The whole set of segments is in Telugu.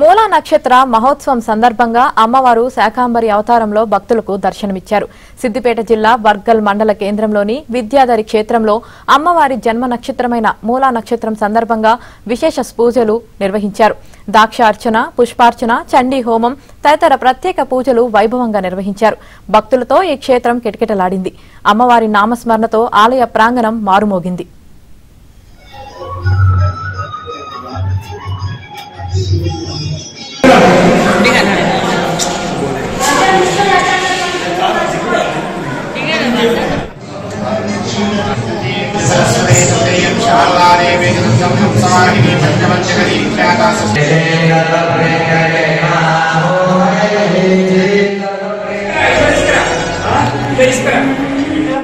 మూలా నక్షత్ర మహోత్సవం సందర్భంగా అమ్మవారు శాకాంబరి అవతారంలో భక్తులకు దర్శనమిచ్చారు. సిద్దిపేట జిల్లా వర్గల్ మండల కేంద్రంలోని విద్యాధరి క్షేత్రంలో అమ్మవారి జన్మ నక్షత్రమైన మూలా నక్షత్రం సందర్భంగా విశేష పూజలు నిర్వహించారు. దాక్షార్చన, పుష్పార్చన, చండీ హోమం తదితర ప్రత్యేక పూజలు వైభవంగా నిర్వహించారు. భక్తులతో ఈ క్షేత్రం కిటకిటలాడింది. అమ్మవారి నామస్మరణతో ఆలయ ప్రాంగణం మారుమోగింది.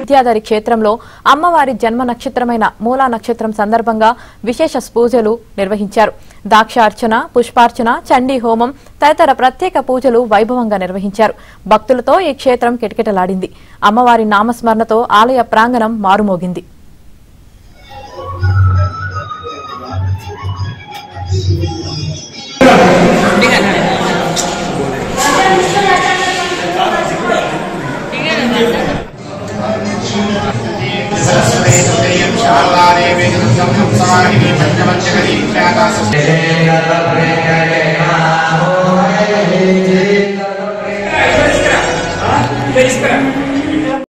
విద్యాధరి క్షేత్రంలో అమ్మవారి జన్మ నక్షత్రమైన మూలా నక్షత్రం సందర్భంగా విశేష పూజలు నిర్వహించారు. దాక్షార్చన, పుష్పార్చన, చండీ హోమం తదితర ప్రత్యేక పూజలు వైభవంగా నిర్వహించారు. భక్తులతో ఈ క్షేత్రం కిటకిటలాడింది. అమ్మవారి నామస్మరణతో ఆలయ ప్రాంగణం మారుమోగింది. Feliz